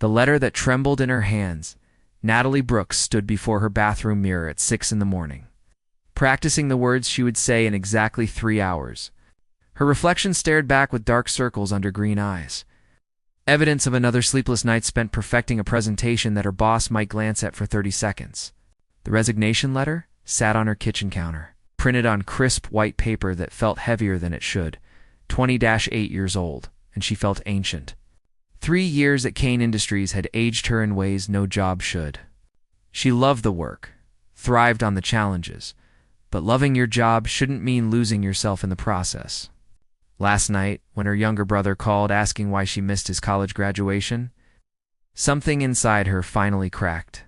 The letter that trembled in her hands. Natalie Brooks stood before her bathroom mirror at 6 in the morning, practicing the words she would say in exactly 3 hours. Her reflection stared back with dark circles under green eyes. Evidence of another sleepless night spent perfecting a presentation that her boss might glance at for 30 seconds. The resignation letter sat on her kitchen counter, printed on crisp white paper that felt heavier than it should. 20-8 years old, and she felt ancient. 3 years at Kane Industries had aged her in ways no job should. She loved the work, thrived on the challenges, but loving your job shouldn't mean losing yourself in the process. Last night, when her younger brother called asking why she missed his college graduation, something inside her finally cracked.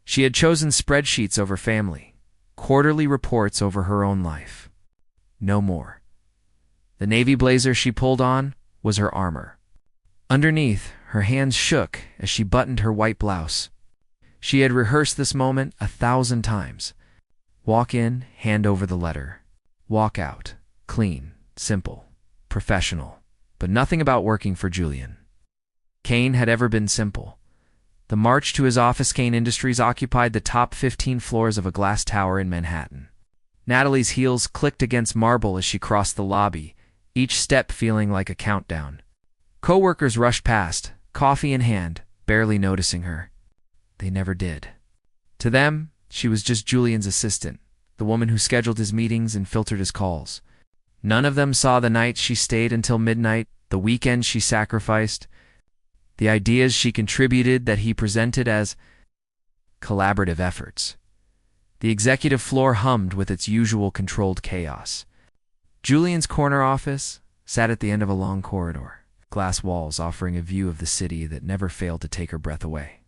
She had chosen spreadsheets over family, quarterly reports over her own life. No more. The navy blazer she pulled on was her armor. Underneath, her hands shook as she buttoned her white blouse. She had rehearsed this moment 1,000 times. Walk in, hand over the letter. Walk out, clean, simple, professional, but nothing about working for Julian. Kane had ever been simple. The march to his office, Kane Industries, occupied the top 15 floors of a glass tower in Manhattan. Natalie's heels clicked against marble as she crossed the lobby, each step feeling like a countdown. Co-workers rushed past, coffee in hand, barely noticing her. They never did. To them, she was just Julian's assistant, the woman who scheduled his meetings and filtered his calls. None of them saw the nights she stayed until midnight, the weekends she sacrificed, the ideas she contributed that he presented as collaborative efforts. The executive floor hummed with its usual controlled chaos. Julian's corner office sat at the end of a long corridor, glass walls offering a view of the city that never failed to take her breath away.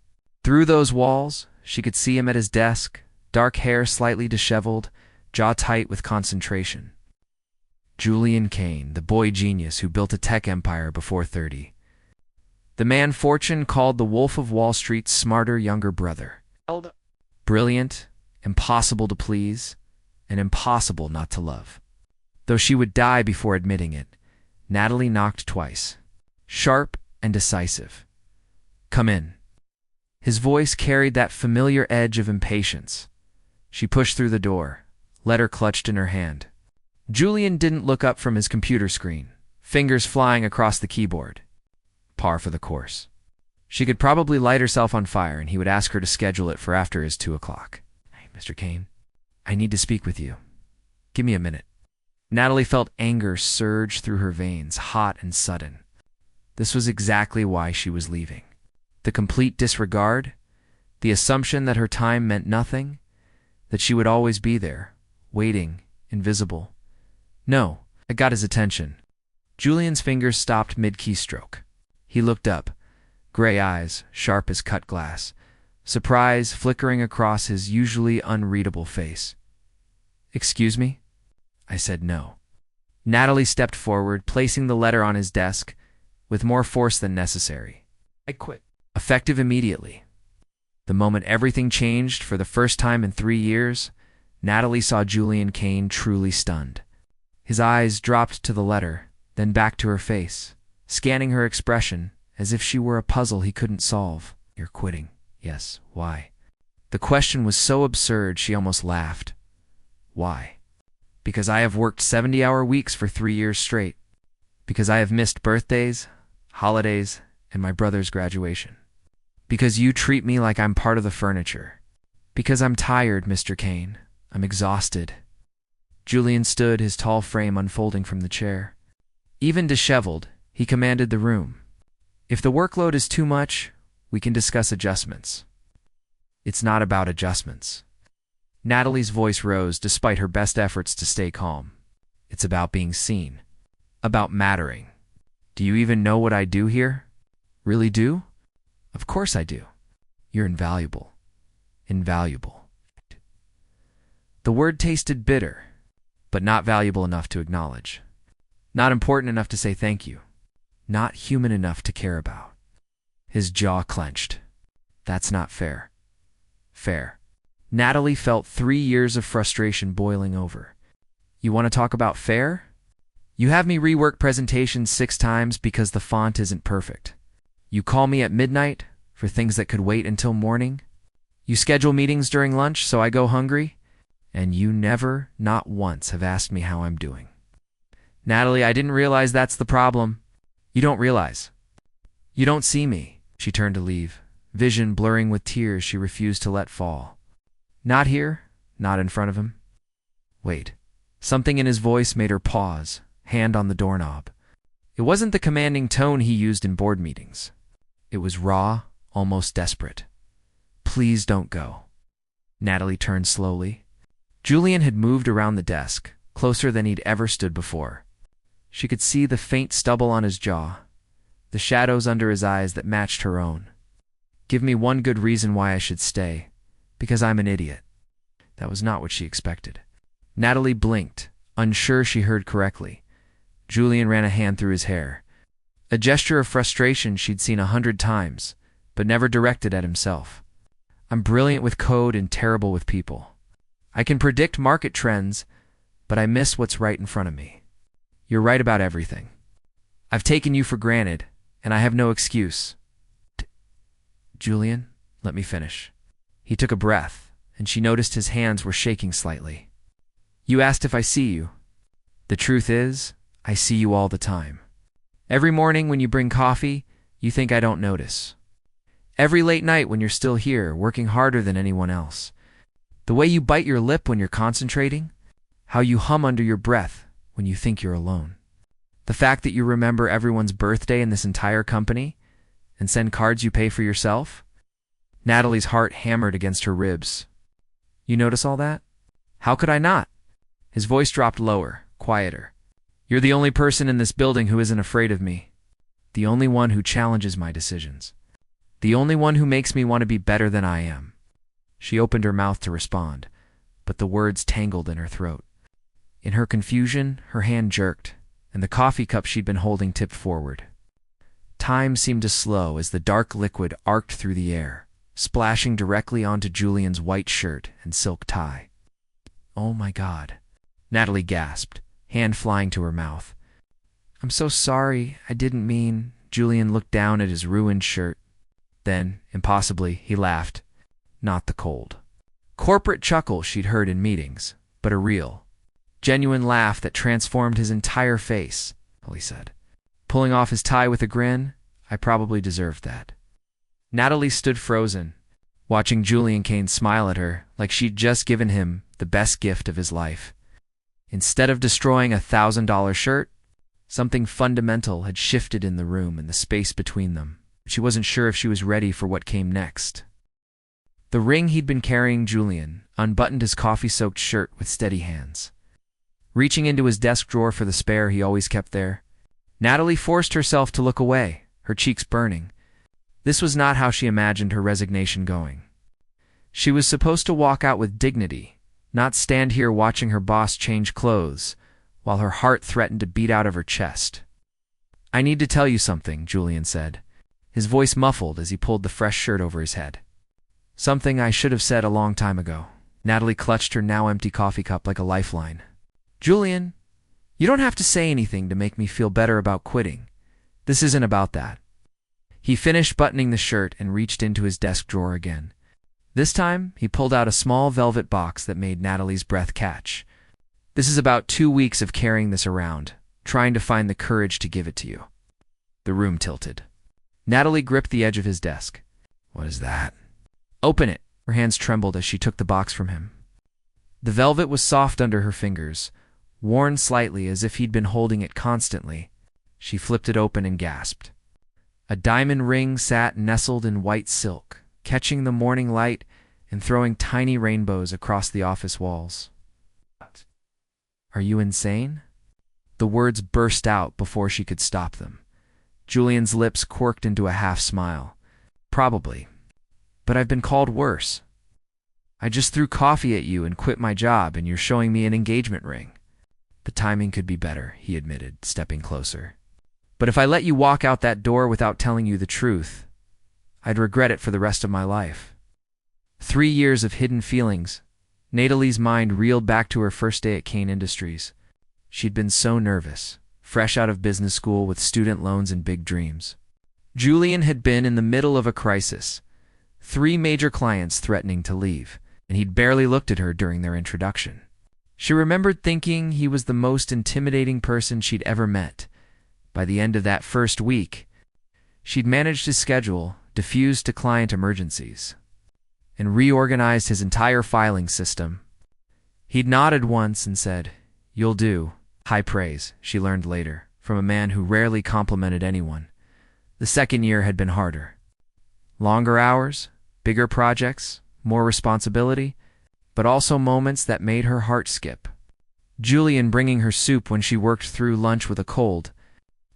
Through those walls, she could see him at his desk, dark hair slightly disheveled, jaw tight with concentration. Julian Kane, the boy genius who built a tech empire before 30. The man fortune called the Wolf of Wall Street's smarter younger brother. Brilliant, impossible to please, and impossible not to love. Though she would die before admitting it, Natalie knocked twice, sharp and decisive. Come in. His voice carried that familiar edge of impatience. She pushed through the door, letter clutched in her hand. Julian didn't look up from his computer screen, fingers flying across the keyboard. Par for the course. She could probably light herself on fire, and he would ask her to schedule it for after his 2 o'clock. Hey, Mr. Kane, I need to speak with you. Give me a minute. Natalie felt anger surge through her veins, hot and sudden. This was exactly why she was leaving. The complete disregard, the assumption that her time meant nothing, that she would always be there, waiting, invisible. No, it got his attention. Julian's fingers stopped mid-keystroke. He looked up, gray eyes, sharp as cut glass, surprise flickering across his usually unreadable face. Excuse me? I said no. Natalie stepped forward, placing the letter on his desk, with more force than necessary. I quit. Effective immediately. The moment everything changed for the first time in 3 years, Natalie saw Julian Kane truly stunned. His eyes dropped to the letter, then back to her face, scanning her expression as if she were a puzzle he couldn't solve. You're quitting. Yes, why? The question was so absurd she almost laughed. Why? Because I have worked 70-hour weeks for 3 years straight. Because I have missed birthdays, holidays, and my brother's graduation. Because you treat me like I'm part of the furniture. Because I'm tired, Mr. Kane. I'm exhausted. Julian stood, his tall frame unfolding from the chair. Even disheveled, he commanded the room. If the workload is too much, we can discuss adjustments. It's not about adjustments. Natalie's voice rose despite her best efforts to stay calm. It's about being seen. About mattering. Do you even know what I do here? Really do? Of course I do. You're invaluable. Invaluable. The word tasted bitter, but not valuable enough to acknowledge. Not important enough to say thank you. Not human enough to care about. His jaw clenched. That's not fair. Fair. Natalie felt 3 years of frustration boiling over. You want to talk about fair? You have me rework presentations 6 times because the font isn't perfect. You call me at midnight, for things that could wait until morning. You schedule meetings during lunch, so I go hungry, and you never, not once, have asked me how I'm doing. Natalie, I didn't realize that's the problem. You don't realize. You don't see me. She turned to leave, vision blurring with tears she refused to let fall. Not here, not in front of him. Wait. Something in his voice made her pause, hand on the doorknob. It wasn't the commanding tone he used in board meetings. It was raw, almost desperate. Please don't go. Natalie turned slowly. Julian had moved around the desk, closer than he'd ever stood before. She could see the faint stubble on his jaw, the shadows under his eyes that matched her own. Give me one good reason why I should stay. Because I'm an idiot. That was not what she expected. Natalie blinked, unsure she heard correctly. Julian ran a hand through his hair. A gesture of frustration she'd seen 100 times, but never directed at himself. I'm brilliant with code and terrible with people. I can predict market trends, but I miss what's right in front of me. You're right about everything. I've taken you for granted, and I have no excuse. Julian, let me finish. He took a breath, and she noticed his hands were shaking slightly. You asked if I see you. The truth is, I see you all the time. Every morning when you bring coffee, you think I don't notice. Every late night when you're still here, working harder than anyone else. The way you bite your lip when you're concentrating, how you hum under your breath when you think you're alone. The fact that you remember everyone's birthday in this entire company and send cards you pay for yourself. Natalie's heart hammered against her ribs. You notice all that? How could I not? His voice dropped lower, quieter. You're the only person in this building who isn't afraid of me. The only one who challenges my decisions. The only one who makes me want to be better than I am. She opened her mouth to respond, but the words tangled in her throat. In her confusion, her hand jerked, and the coffee cup she'd been holding tipped forward. Time seemed to slow as the dark liquid arced through the air, splashing directly onto Julian's white shirt and silk tie. Oh my God, Natalie gasped, hand flying to her mouth. I'm so sorry, I didn't mean. Julian looked down at his ruined shirt. Then, impossibly, he laughed. Not the cold corporate chuckle she'd heard in meetings, but a real, genuine laugh that transformed his entire face, he said. Pulling off his tie with a grin, I probably deserved that. Natalie stood frozen, watching Julian Kane smile at her like she'd just given him the best gift of his life. Instead of destroying $1,000 shirt, something fundamental had shifted in the room and the space between them. She wasn't sure if she was ready for what came next. The ring he'd been carrying, Julian unbuttoned his coffee-soaked shirt with steady hands. Reaching into his desk drawer for the spare he always kept there, Natalie forced herself to look away, her cheeks burning. This was not how she imagined her resignation going. She was supposed to walk out with dignity, not stand here watching her boss change clothes, while her heart threatened to beat out of her chest. I need to tell you something, Julian said, his voice muffled as he pulled the fresh shirt over his head. Something I should have said a long time ago. Natalie clutched her now empty coffee cup like a lifeline. Julian, you don't have to say anything to make me feel better about quitting. This isn't about that. He finished buttoning the shirt and reached into his desk drawer again. This time, he pulled out a small velvet box that made Natalie's breath catch. This is about 2 weeks of carrying this around, trying to find the courage to give it to you. The room tilted. Natalie gripped the edge of his desk. What is that? Open it. Her hands trembled as she took the box from him. The velvet was soft under her fingers, worn slightly as if he'd been holding it constantly. She flipped it open and gasped. A diamond ring sat nestled in white silk, catching the morning light and throwing tiny rainbows across the office walls. Are you insane? The words burst out before she could stop them. Julian's lips quirked into a half smile. Probably. But I've been called worse. I just threw coffee at you and quit my job, and you're showing me an engagement ring. The timing could be better, he admitted, stepping closer. But if I let you walk out that door without telling you the truth, I'd regret it for the rest of my life. 3 years of hidden feelings. Natalie's mind reeled back to her first day at Kane Industries. She'd been so nervous, fresh out of business school with student loans and big dreams. Julian had been in the middle of a crisis, 3 major clients threatening to leave, and he'd barely looked at her during their introduction. She remembered thinking he was the most intimidating person she'd ever met. By the end of that first week, she'd managed his schedule, diffused to client emergencies, and reorganized his entire filing system. He'd nodded once and said, "You'll do." High praise, she learned later, from a man who rarely complimented anyone. The second year had been harder. Longer hours, bigger projects, more responsibility, but also moments that made her heart skip. Julian bringing her soup when she worked through lunch with a cold,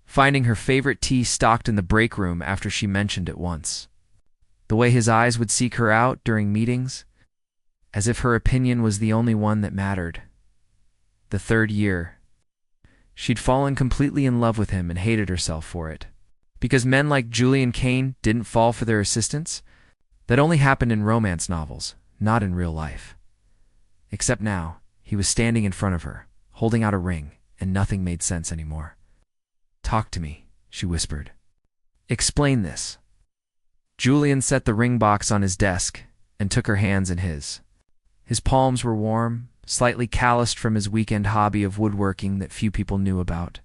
finding her favorite tea stocked in the break room after she mentioned it once. The way his eyes would seek her out during meetings, as if her opinion was the only one that mattered. The third year, she'd fallen completely in love with him and hated herself for it. Because men like Julian Kane didn't fall for their assistants, that only happened in romance novels, not in real life. Except now, he was standing in front of her, holding out a ring, and nothing made sense anymore. "Talk to me," she whispered. "Explain this." Julian set the ring box on his desk and took her hands in his. His palms were warm, slightly calloused from his weekend hobby of woodworking that few people knew about.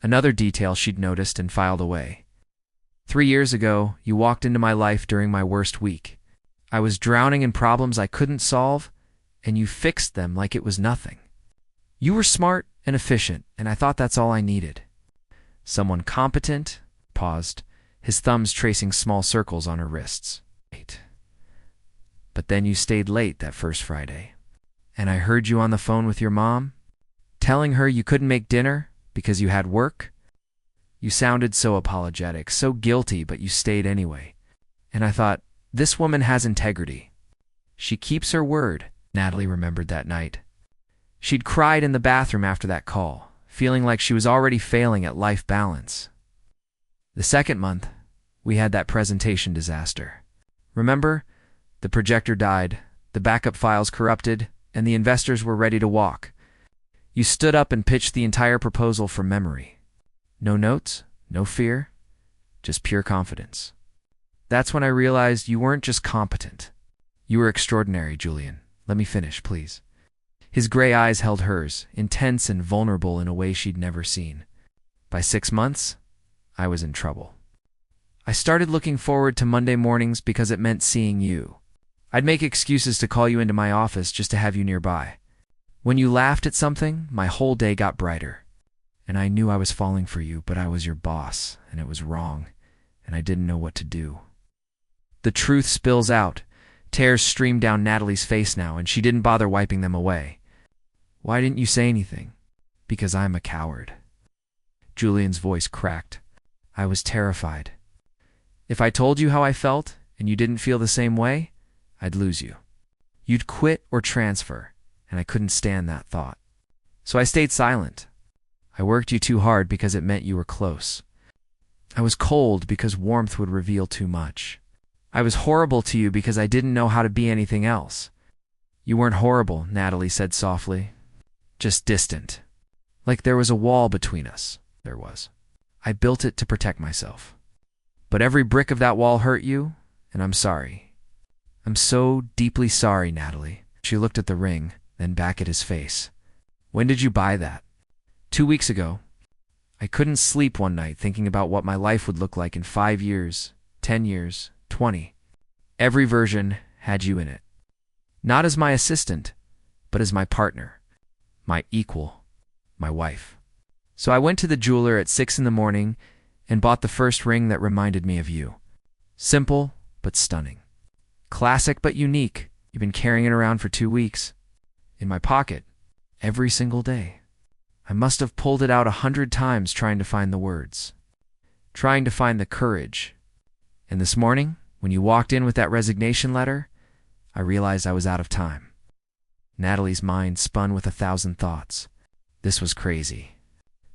Another detail she'd noticed and filed away. "3 years ago, you walked into my life during my worst week. I was drowning in problems I couldn't solve, and you fixed them like it was nothing. You were smart and efficient, and I thought that's all I needed. Someone competent," paused, his thumbs tracing small circles on her wrists. "Wait. But then you stayed late that first Friday, and I heard you on the phone with your mom, telling her you couldn't make dinner because you had work. You sounded so apologetic, so guilty, but you stayed anyway. And I thought, this woman has integrity. She keeps her word," Natalie remembered that night. She'd cried in the bathroom after that call, feeling like she was already failing at life balance. The second month, we had that presentation disaster. Remember? The projector died, the backup files corrupted, and the investors were ready to walk. You stood up and pitched the entire proposal from memory. No notes, no fear, just pure confidence. That's when I realized you weren't just competent. You were extraordinary, Julian. Let me finish, please. His gray eyes held hers, intense and vulnerable in a way she'd never seen. By 6 months, I was in trouble. I started looking forward to Monday mornings because it meant seeing you. I'd make excuses to call you into my office just to have you nearby. When you laughed at something, my whole day got brighter. And I knew I was falling for you, but I was your boss, and it was wrong, and I didn't know what to do. The truth spills out. Tears stream down Natalie's face now, and she didn't bother wiping them away. "Why didn't you say anything?" "Because I'm a coward." Julian's voice cracked. "I was terrified. If I told you how I felt, and you didn't feel the same way, I'd lose you. You'd quit or transfer, and I couldn't stand that thought. So I stayed silent. I worked you too hard because it meant you were close. I was cold because warmth would reveal too much. I was horrible to you because I didn't know how to be anything else." "You weren't horrible," Natalie said softly. "Just distant. Like there was a wall between us." There was. I built it to protect myself. But every brick of that wall hurt you, and I'm sorry. I'm so deeply sorry, Natalie." She looked at the ring, then back at his face. "When did you buy that?" 2 weeks ago. I couldn't sleep one night thinking about what my life would look like in 5 years, 10 years, 20. Every version had you in it. Not as my assistant, but as my partner, my equal, my wife. So I went to the jeweler at 6 in the morning and bought the first ring that reminded me of you. Simple, but stunning. Classic, but unique. You've been carrying it around for 2 weeks. In my pocket, every single day. I must have pulled it out 100 times trying to find the words. Trying to find the courage. And this morning, when you walked in with that resignation letter, I realized I was out of time. Natalie's mind spun with 1,000 thoughts. This was crazy.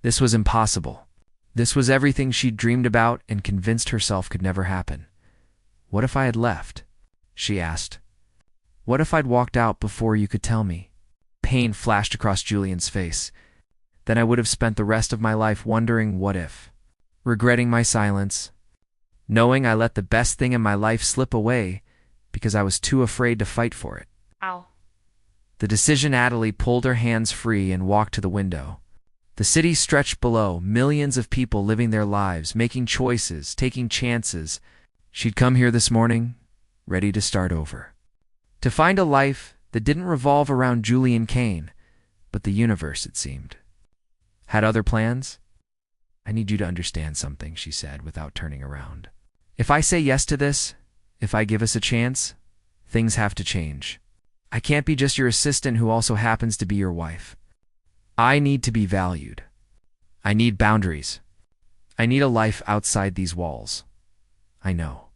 This was impossible. This was everything she'd dreamed about and convinced herself could never happen. What if I had left? She asked. What if I'd walked out before you could tell me? Pain flashed across Julian's face. Then I would have spent the rest of my life wondering what if, regretting my silence, knowing I let the best thing in my life slip away because I was too afraid to fight for it. Ow. The decision Natalie pulled her hands free and walked to the window. The city stretched below, millions of people living their lives, making choices, taking chances. She'd come here this morning, ready to start over. To find a life that didn't revolve around Julian Kane, but the universe, it seemed. Had other plans? I need you to understand something, she said without turning around. If I say yes to this, if I give us a chance, things have to change. I can't be just your assistant who also happens to be your wife. I need to be valued. I need boundaries. I need a life outside these walls. I know.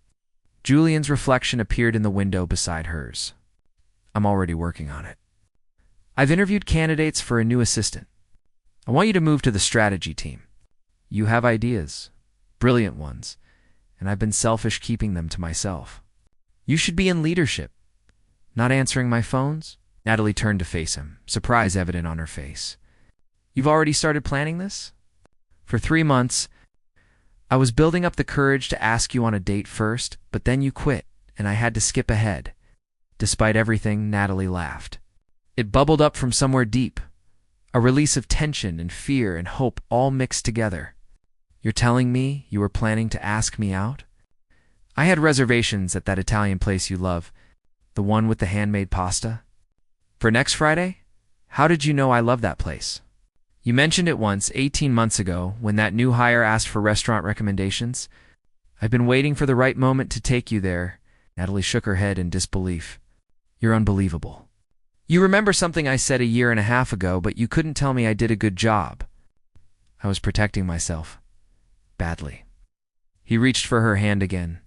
Julian's reflection appeared in the window beside hers. I'm already working on it. I've interviewed candidates for a new assistant. I want you to move to the strategy team. You have ideas, brilliant ones, and I've been selfish keeping them to myself. You should be in leadership. Not answering my phones? Natalie turned to face him, surprise evident on her face. You've already started planning this? For 3 months, I was building up the courage to ask you on a date first, but then you quit, and I had to skip ahead. Despite everything, Natalie laughed. It bubbled up from somewhere deep, a release of tension and fear and hope all mixed together. You're telling me you were planning to ask me out? I had reservations at that Italian place you love, the one with the handmade pasta. For next Friday? How did you know I love that place? You mentioned it once, 18 months ago, when that new hire asked for restaurant recommendations. I've been waiting for the right moment to take you there. Natalie shook her head in disbelief. You're unbelievable. You remember something I said 1.5 years ago, but you couldn't tell me I did a good job. I was protecting myself. Badly. He reached for her hand again.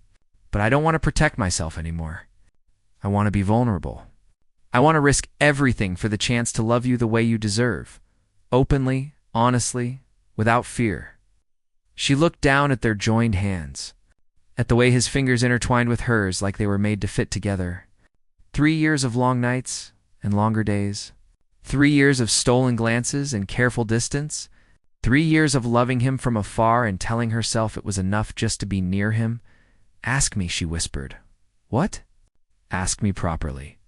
But I don't want to protect myself anymore. I want to be vulnerable. I want to risk everything for the chance to love you the way you deserve. Openly, honestly, without fear. She looked down at their joined hands, at the way his fingers intertwined with hers like they were made to fit together. 3 years of long nights and longer days. 3 years of stolen glances and careful distance. 3 years of loving him from afar and telling herself it was enough just to be near him. Ask me, she whispered. What? Ask me properly.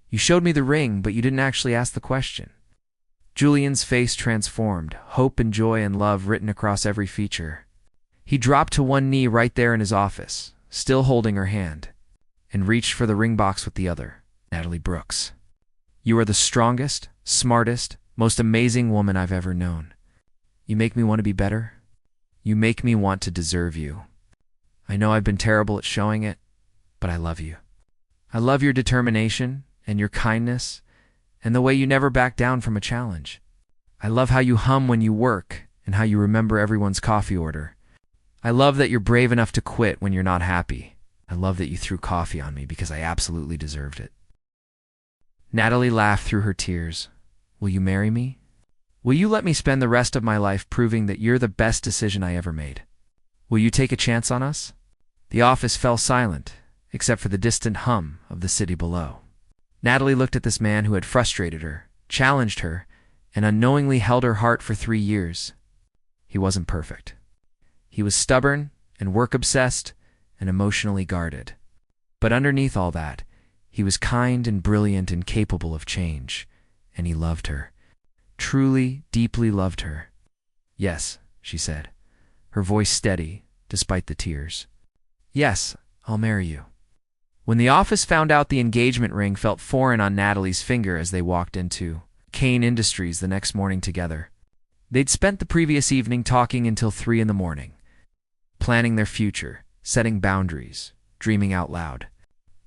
You showed me the ring, but you didn't actually ask the question. Julian's face transformed, hope and joy and love written across every feature. He dropped to one knee right there in his office, still holding her hand, and reached for the ring box with the other. Natalie Brooks. You are the strongest, smartest, most amazing woman I've ever known. You make me want to be better. You make me want to deserve you. I know I've been terrible at showing it, but I love you. I love your determination and your kindness and the way you never back down from a challenge. I love how you hum when you work and how you remember everyone's coffee order. I love that you're brave enough to quit when you're not happy. I love that you threw coffee on me because I absolutely deserved it. Natalie laughed through her tears. Will you marry me? Will you let me spend the rest of my life proving that you're the best decision I ever made? Will you take a chance on us? The office fell silent, except for the distant hum of the city below. Natalie looked at this man who had frustrated her, challenged her, and unknowingly held her heart for 3 years. He wasn't perfect. He was stubborn and work-obsessed and emotionally guarded. But underneath all that, he was kind and brilliant and capable of change, and he loved her. Truly, deeply loved her. Yes, she said, her voice steady, despite the tears. Yes, I'll marry you. When the office found out the engagement ring felt foreign on Natalie's finger as they walked into Kane Industries the next morning together. They'd spent the previous evening talking until 3 in the morning, planning their future, setting boundaries, dreaming out loud.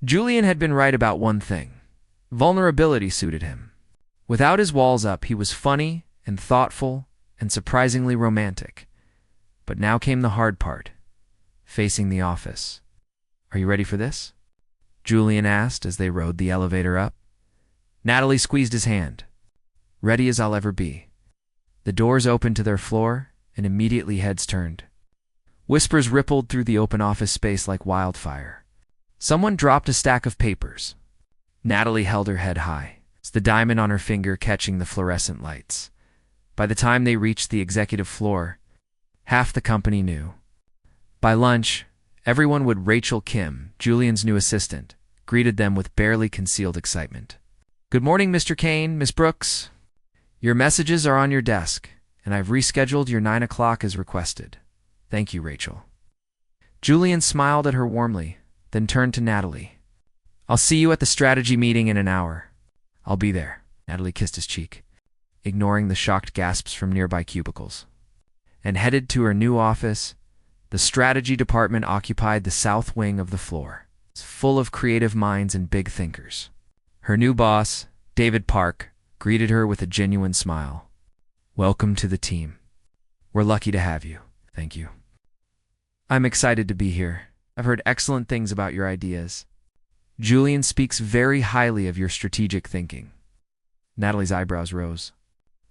Julian had been right about one thing. Vulnerability suited him. Without his walls up, he was funny and thoughtful and surprisingly romantic. But now came the hard part, facing the office. Are you ready for this? Julian asked as they rode the elevator up. Natalie squeezed his hand. Ready as I'll ever be. The doors opened to their floor, and immediately heads turned. Whispers rippled through the open office space like wildfire. Someone dropped a stack of papers. Natalie held her head high, the diamond on her finger catching the fluorescent lights. By the time they reached the executive floor, half the company knew. By lunch, Everyone would Rachel Kim, Julian's new assistant, greeted them with barely concealed excitement. "Good morning, Mr. Kane, Miss Brooks. Your messages are on your desk, and I've rescheduled your 9 o'clock as requested. Thank you, Rachel." Julian smiled at her warmly, then turned to Natalie. "I'll see you at the strategy meeting in an hour." "I'll be there." Natalie kissed his cheek, ignoring the shocked gasps from nearby cubicles, and headed to her new office. The strategy department occupied the south wing of the floor, full of creative minds and big thinkers. Her new boss, David Park, greeted her with a genuine smile. "Welcome to the team. We're lucky to have you." "Thank you. I'm excited to be here. I've heard excellent things about your ideas. Julian speaks very highly of your strategic thinking." Natalie's eyebrows rose.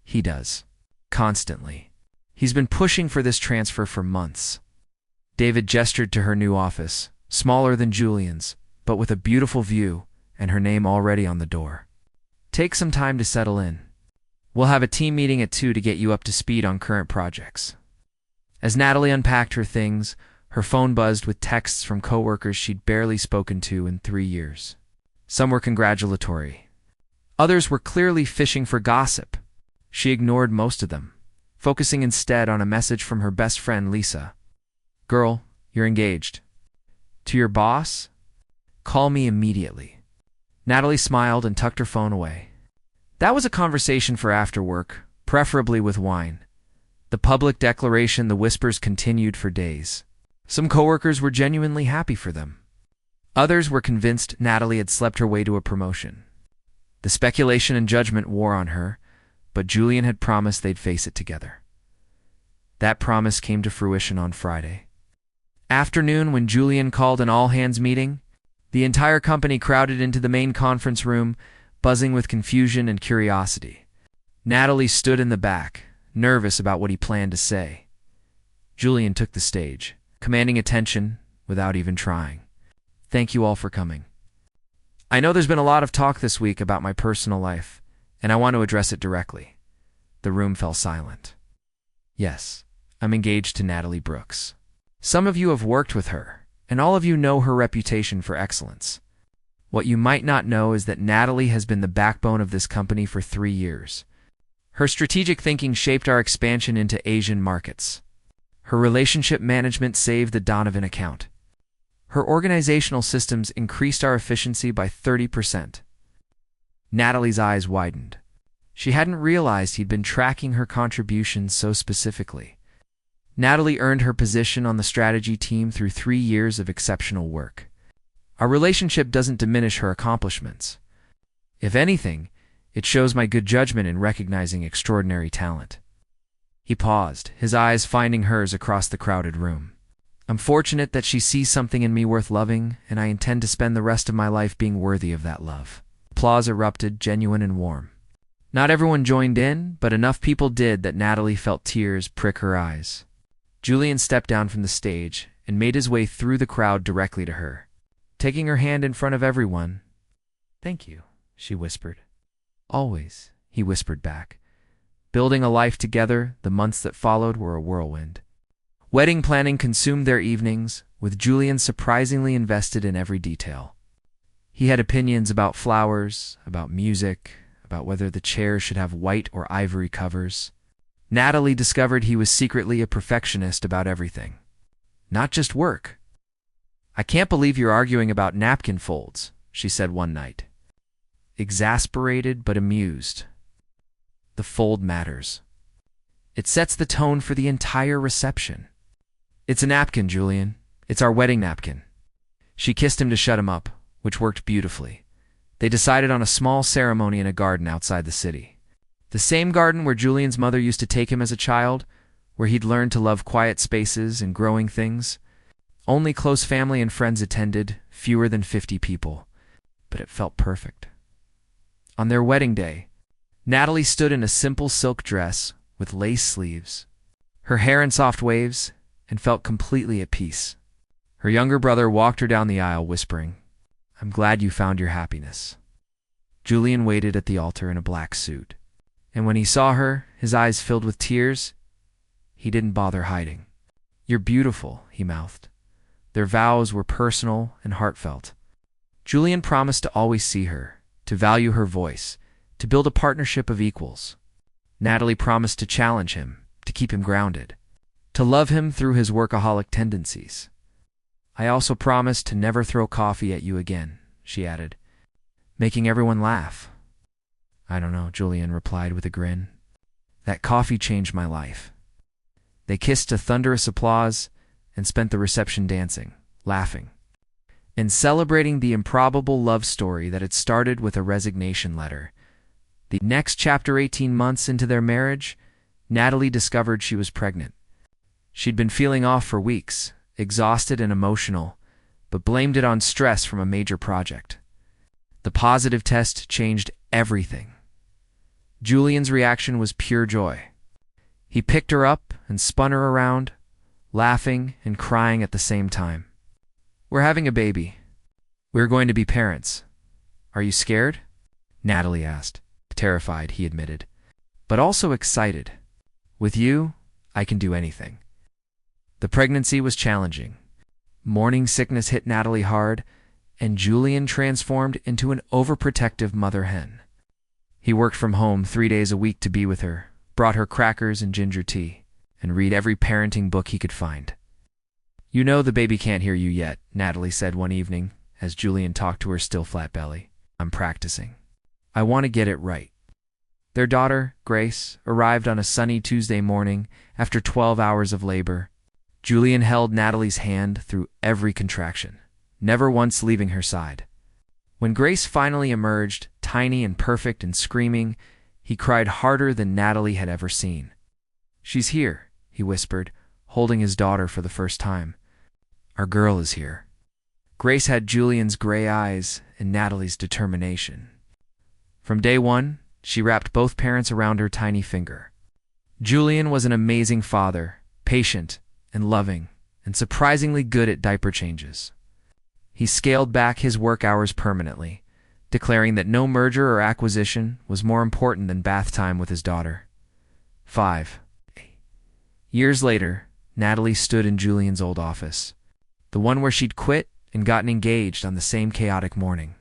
"He does. Constantly. He's been pushing for this transfer for months." David gestured to her new office, smaller than Julian's, but with a beautiful view and her name already on the door. "Take some time to settle in. We'll have a team meeting at 2 to get you up to speed on current projects." As Natalie unpacked her things, her phone buzzed with texts from coworkers she'd barely spoken to in 3 years. Some were congratulatory. Others were clearly fishing for gossip. She ignored most of them, focusing instead on a message from her best friend Lisa. "Girl, you're engaged." "To your boss? Call me immediately." Natalie smiled and tucked her phone away. That was a conversation for after work, preferably with wine. The public declaration, the whispers continued for days. Some coworkers were genuinely happy for them. Others were convinced Natalie had slept her way to a promotion. The speculation and judgment wore on her, but Julian had promised they'd face it together. That promise came to fruition on Friday afternoon when Julian called an all-hands meeting. The entire company crowded into the main conference room, buzzing with confusion and curiosity. Natalie stood in the back, nervous about what he planned to say. Julian took the stage, commanding attention without even trying. "Thank you all for coming. I know there's been a lot of talk this week about my personal life, and I want to address it directly." The room fell silent. "Yes, I'm engaged to Natalie Brooks. Some of you have worked with her, and all of you know her reputation for excellence. What you might not know is that Natalie has been the backbone of this company for 3 years. Her strategic thinking shaped our expansion into Asian markets. Her relationship management saved the Donovan account. Her organizational systems increased our efficiency by 30%. Natalie's eyes widened. She hadn't realized he'd been tracking her contributions so specifically. Natalie earned her position on the strategy team through 3 years of exceptional work. Our relationship doesn't diminish her accomplishments. If anything, it shows my good judgment in recognizing extraordinary talent." He paused, his eyes finding hers across the crowded room. "I'm fortunate that she sees something in me worth loving, and I intend to spend the rest of my life being worthy of that love." Applause erupted, genuine and warm. Not everyone joined in, but enough people did that Natalie felt tears prick her eyes. Julian stepped down from the stage and made his way through the crowd directly to her. Taking her hand in front of everyone, "Thank you," she whispered. "Always," he whispered back. Building a life together, the months that followed were a whirlwind. Wedding planning consumed their evenings, with Julian surprisingly invested in every detail. He had opinions about flowers, about music, about whether the chairs should have white or ivory covers. Natalie discovered he was secretly a perfectionist about everything, not just work. "I can't believe you're arguing about napkin folds," she said one night. Exasperated but amused. "The fold matters. It sets the tone for the entire reception." "It's a napkin, Julian. It's our wedding napkin." She kissed him to shut him up, which worked beautifully. They decided on a small ceremony in a garden outside the city. The same garden where Julian's mother used to take him as a child, where he'd learned to love quiet spaces and growing things. Only close family and friends attended, fewer than 50 people, but it felt perfect. On their wedding day, Natalie stood in a simple silk dress with lace sleeves, her hair in soft waves, and felt completely at peace. Her younger brother walked her down the aisle, whispering, "I'm glad you found your happiness." Julian waited at the altar in a black suit, and when he saw her, his eyes filled with tears, he didn't bother hiding. "You're beautiful," he mouthed. Their vows were personal and heartfelt. Julian promised to always see her, to value her voice, to build a partnership of equals. Natalie promised to challenge him, to keep him grounded, to love him through his workaholic tendencies. "I also promise to never throw coffee at you again," she added, making everyone laugh. "I don't know," Julian replied with a grin. "That coffee changed my life." They kissed to thunderous applause and spent the reception dancing, laughing, and celebrating the improbable love story that had started with a resignation letter. The next chapter, 18 months into their marriage, Natalie discovered she was pregnant. She'd been feeling off for weeks, exhausted and emotional, but blamed it on stress from a major project. The positive test changed everything. Julian's reaction was pure joy. He picked her up and spun her around, laughing and crying at the same time. "We're having a baby. We're going to be parents. Are you scared?" Natalie asked. "Terrified," he admitted, "but also excited. With you, I can do anything." The pregnancy was challenging. Morning sickness hit Natalie hard, and Julian transformed into an overprotective mother hen. He worked from home 3 days a week to be with her, brought her crackers and ginger tea, and read every parenting book he could find. "You know the baby can't hear you yet," Natalie said one evening, as Julian talked to her still flat belly. "I'm practicing. I want to get it right." Their daughter, Grace, arrived on a sunny Tuesday morning after 12 hours of labor. Julian held Natalie's hand through every contraction, never once leaving her side. When Grace finally emerged, tiny and perfect and screaming, he cried harder than Natalie had ever seen. "She's here," he whispered, holding his daughter for the first time. "Our girl is here." Grace had Julian's gray eyes and Natalie's determination. From day one, she wrapped both parents around her tiny finger. Julian was an amazing father, patient and loving, and surprisingly good at diaper changes. He scaled back his work hours permanently, declaring that no merger or acquisition was more important than bath time with his daughter. 5 years later, Natalie stood in Julian's old office, the one where she'd quit and gotten engaged on the same chaotic morning.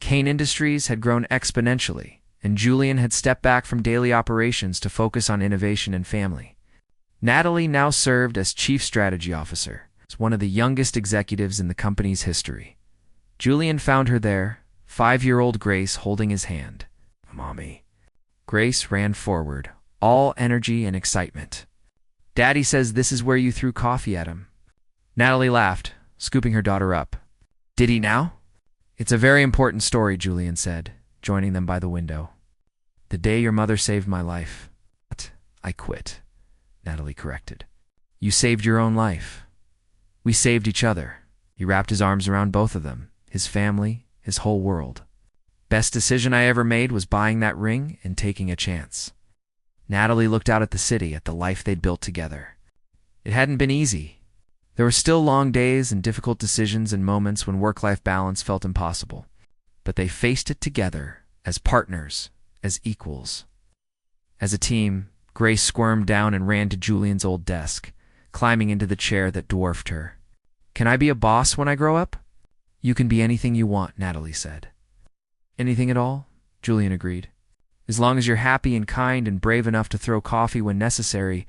Kane Industries had grown exponentially, and Julian had stepped back from daily operations to focus on innovation and family. Natalie now served as Chief Strategy Officer, as one of the youngest executives in the company's history. Julian found her there, 5-year-old Grace holding his hand. "Mommy." Grace ran forward, all energy and excitement. "Daddy says this is where you threw coffee at him." Natalie laughed, scooping her daughter up. "Did he now?" "It's a very important story," Julian said, joining them by the window. "The day your mother saved my life." "What? I quit," Natalie corrected. "You saved your own life. We saved each other." He wrapped his arms around both of them, his family, his whole world. "Best decision I ever made was buying that ring and taking a chance." Natalie looked out at the city, at the life they'd built together. It hadn't been easy. There were still long days and difficult decisions and moments when work-life balance felt impossible. But they faced it together, as partners, as equals. As a team, Grace squirmed down and ran to Julian's old desk, climbing into the chair that dwarfed her. "Can I be a boss when I grow up?" "You can be anything you want," Natalie said. "Anything at all?" Julian agreed. "As long as you're happy and kind and brave enough to throw coffee when necessary,